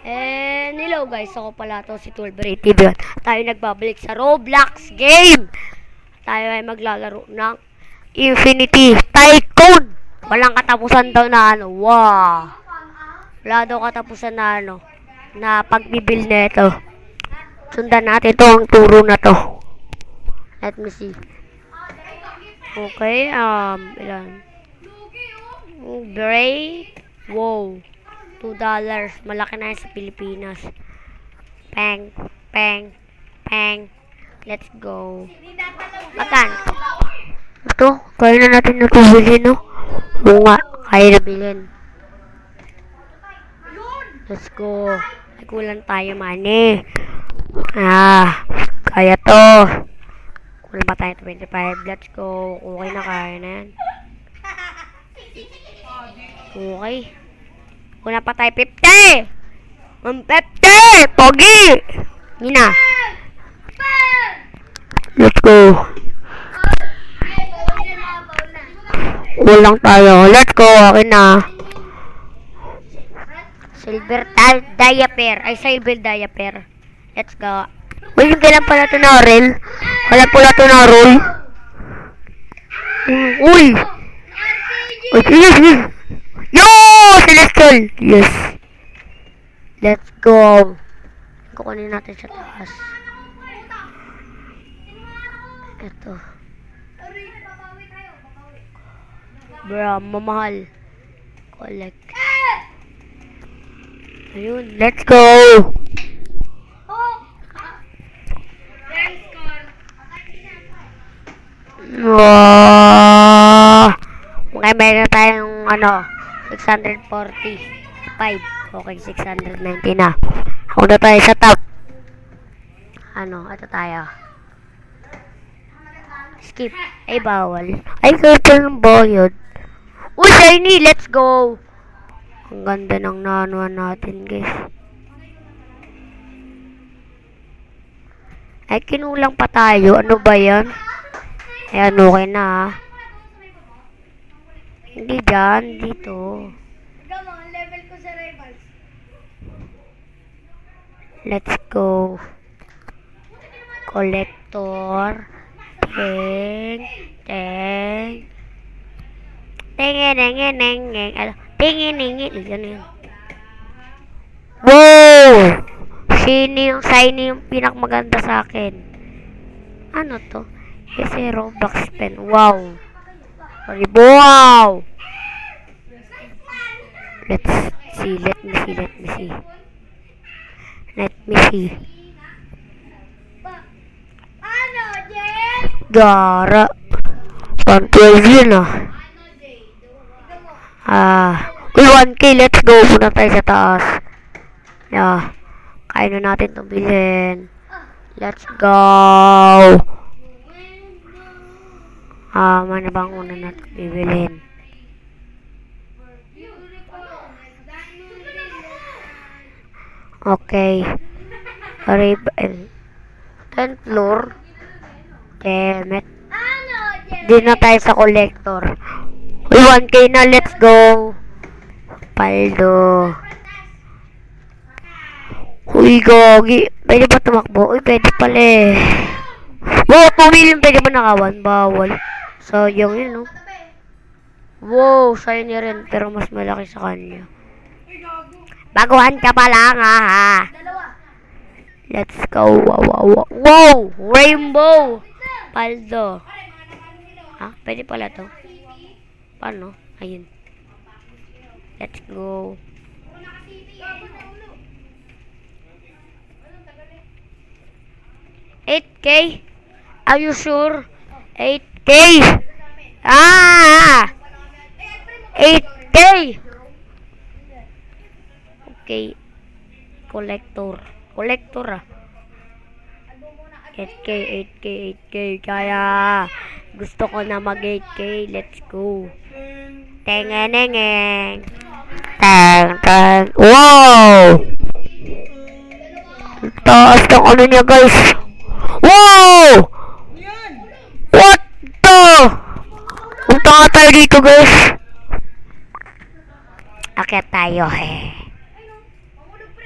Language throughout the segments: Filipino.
Hello guys, ako pala to si Tulberative. Tayo nagbabalik sa Roblox game. Tayo ay maglalaro ng Infinity Tycoon. Walang katapusan daw na ano. Wow. Wala daw katapusan na ano. Na pagbibil na ito. Sundan natin to ang turo na to. Let me see. Okay, ilan? Break. Wow. $2. Malaki na yun sa Pilipinas. Pang, pang, pang. Let's go. Makan. Ito, kaya na natin natubili, no? Oo nga, kaya na bilhin. Let's go. Ay, kulang tayo, money. Kaya to. Kulang pa tayo 25. Let's go. Okay na, kaya na yan. Okay. Kuna pa tayo 50! 150! Pogi! Yun na. Let's go. Kulang tayo. Let's go. Okay na. Silver diaper. Ay, silver diaper. Let's go. Uy, hindi lang pala ito na roll. Wala pala ito na roll. Uy! Uy! Yo! Celestial! Yes. Let's go. Kukunin natin sa taas. Ito. Bro, mamahal. Collect. Ayun. Let's go! Wow! Okay, meron tayong ano, 645. Okay, 690 na. Ako na tayo sa top. Ano, ito tayo. Skip. Ay, bawal. Ay, ito yung boyod. Uy, shiny! Let's go! Ang ganda ng nanuan natin, guys. Ay, kinulang pa tayo. Ano ba yan? Ayan, okay na, Hindi dyan, dito. Level ko sa rivals. Let's go. Collector. Ting. Tingin. Wow! Shiny yung pinakamaganda sa akin. Ano to? Kasi Roblox pen. Wow! Wow! Let's see. Let me see. Ano, Jay? Gara. 112 yun Uy, 1K. Let's go. Muna tayo sa taas. Kaya na natin itong bilhin. Let's go. Ano bang una natin bibilhin? Okay. 10th floor. Damn it. Di na tayo sa collector. Uy, 1K na. Let's go. Paldo. Uy, gogi. Pwede pa tumakbo? Uy, pwede pala eh. Wow, 2 million. Pwede ba nakawan? Bawal. So, yung yun, no? Wow, shiny rin. Pero mas malaki sa kanya. Baguhan ka pa lang, ha? Let's go. Wow! Rainbow! Paldo. Pwede pala to. Paano? Ayun. Let's go. 8K? Are you sure? 8K? 8K! Okay. Collector. 8K. Kaya gusto ko na mag 8K. Let's go. Tengenengeng. Teng. Wow! Taas ng ano niya, guys. Wow! What the? Punta nga tayo dito, guys. Akyat tayo,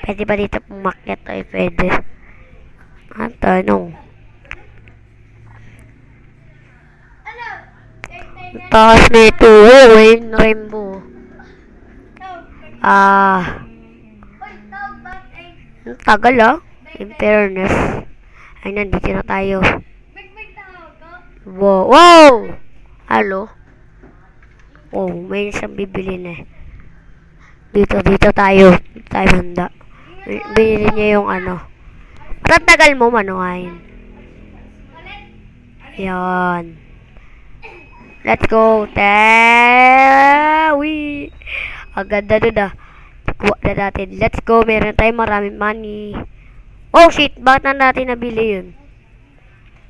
Pwede ba dito pumakyat? Ay, pwede. Ang tanong. Ano? Taas na ito. Oh, ayun, rainbow. Ah, Uy, tawag ba't ay ang tagal ah. In fairness. Ay, nandito na tayo. big tawag ko? Wow! Wow! Hello? Oh, may isang bibili na eh. Dito tayo. Dito tayo handa. Binili niya yung ano. Tatagal mo manuhain. Yan. Let's go. Tawi. Ang ganda dun ah. Kuha na natin. Let's go. Meron tayong maraming money. Oh shit. Bakit na natin nabili yun?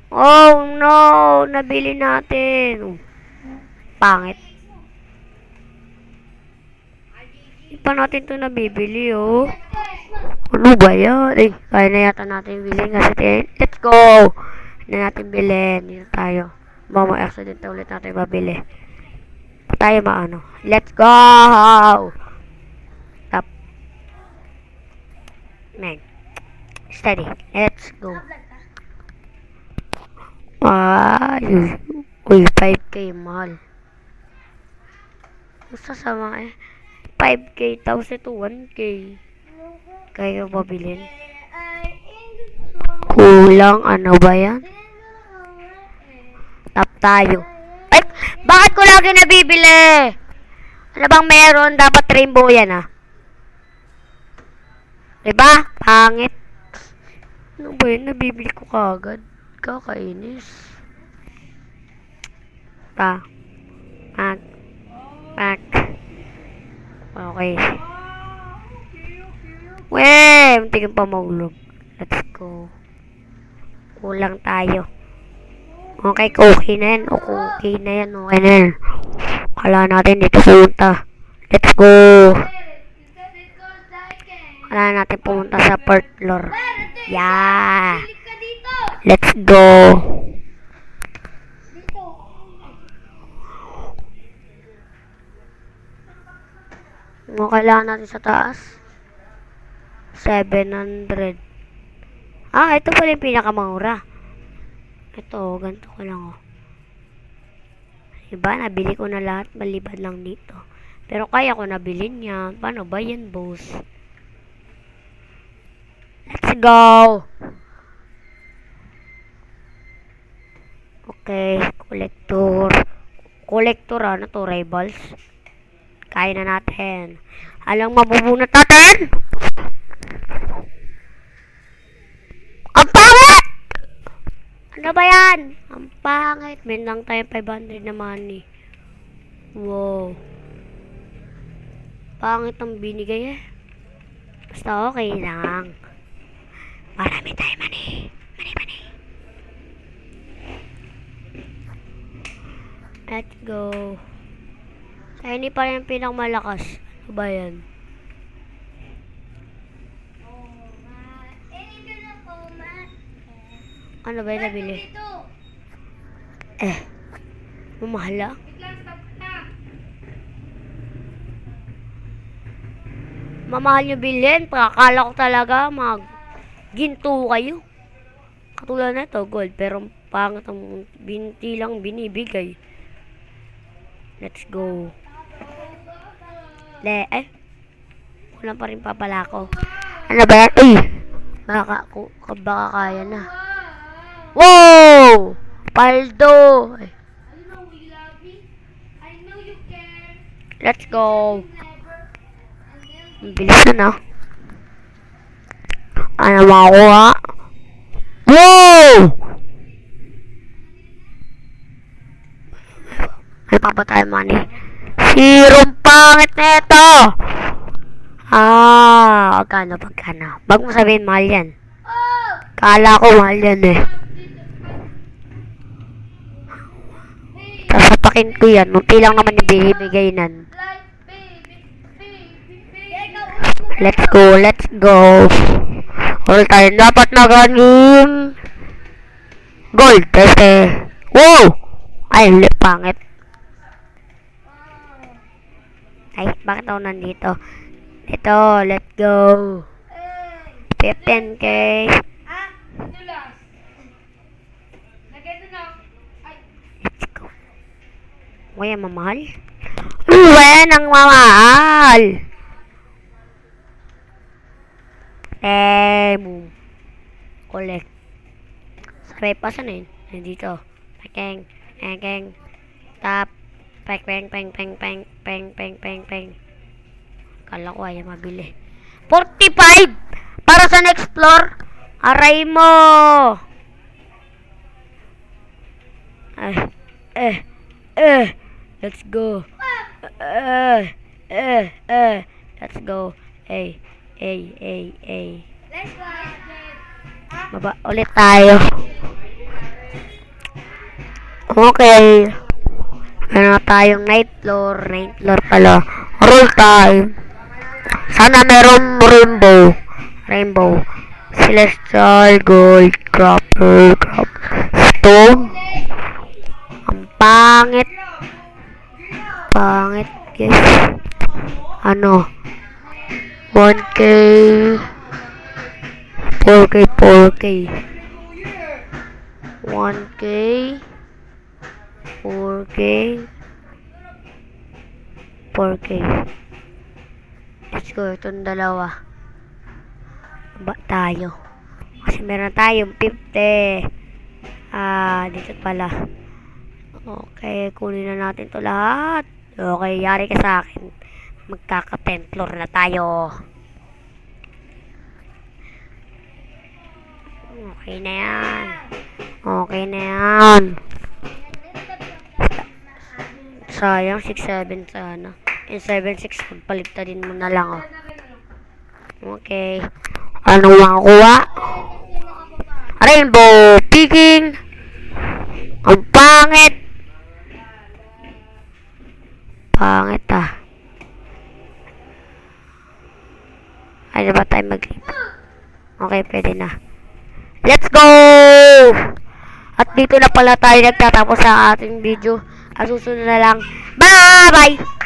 Oh no. Nabili natin. Pangit. Hindi pa natin to nabibili oh. Ano ba yan? Eh, kaya na yata natin bilhin kasi let's go! Hindi na natin bilhin. Dito tayo. Mama accident na ulit natin mabili. Pa tayo maano. Let's go! Stop. Man. Steady. Let's go. Uy, 5K mahal. Gusto sa mga 5K tapos ito 1K. Kaya ba bilhin? Kulang, ano ba yan? Tap tayo. Ay, bakit ko lagi nabibili? Ano bang meron? Dapat rainbow yan ah. Diba? Pangit. Ano ba yan? Nabibili ko kagad. Kakainis. Pak. Okay. Weh, munti kang pa mahulog. Let's go. Kulang tayo. Okay na yan. Okay na yan. Kala natin dito pumunta. Let's go. Kala natin pumunta sa Port Lore. Yeah. Let's go. Ano kailangan natin sa taas? 700. Ah, ito pala yung pinakamura. Ito, ganito ko lang oh. Diba, nabili ko na lahat, maliban lang dito. Pero kaya ko nabilin yan. Paano ba yan, boss? Let's go! Okay, collector. Collector, ano to, rivals? Kaya na natin. Alang mabubunot natin? Ang pangit! Ano ba yan? Ang pangit. May lang tayo 500 na money. Wow. Pangit ang binigay eh. Basta okay lang. Marami tayo money. Money. Let's go. Ay, hindi pa rin pinakamalakas. Ano ba yan? Ano ba yung nabili? Mamahal ah. Mamahal nyo bilhin. Pakakala ko talaga ginto kayo. Katulad na ito, gold. Pero pangit ang binti lang binibigay. Let's go. Kulang pa rin papala ko. Ano ba yan? Uy! Baka kaya na. Wow! Paldo! Let's go. Ang bilis na. Ano makuha? Wow! May papatay money. Sirong pangit na ito! Pagkano? Bag mo sabihin mahal yan. Kala ko mahal yan eh. Sasapakin ko yan. Munti lang naman yung binibigay nan. Let's go. All tayo dapat na ganing gold kasi. Wow! Ay, pangit. Ay, bakit ako nandito? Ito, let's go. 15K. Ah, ito last. Lagay ito na. Ay, Let's go. Kaya mamahal? Uwen ang mamahal! Boom. Collect. Sabi pa saan yun? Nandito. Pekeng. Pekeng. Tap. Peng, peng, peng, peng, peng, peng, peng, peng, peng. Kala ko ayaw mabili. 45! Para sa next floor. Aray mo! Let's go. Let's go. Hey. let's go. Baba ulit tayo. Okay. Ano tayong night floor. Ninth floor pala. Roll time. Sana merong rainbow. Celestial, gold, copper, stone. Ang pangit. Guys. Ano? 1K. 4K. 1K. 4K. Let's go. Itong dalawa. Ba tayo. Kasi meron tayong 50. Dito pala. Okay, kunin na natin to lahat. Okay, yari ka sa akin. Magkaka 10 floor na tayo. Okay na yan. Sayang, 6-7 sana. Yung 7-6, pagpaligtadin mo na lang, oh. Okay. Anong makakuha? Rainbow picking. Ang pangit. Ay, ba tayo mag-leave? Okay, pwede na. Let's go! At dito na pala tayo nagtatapos sa ating video. At susunod na lang. Bye-bye!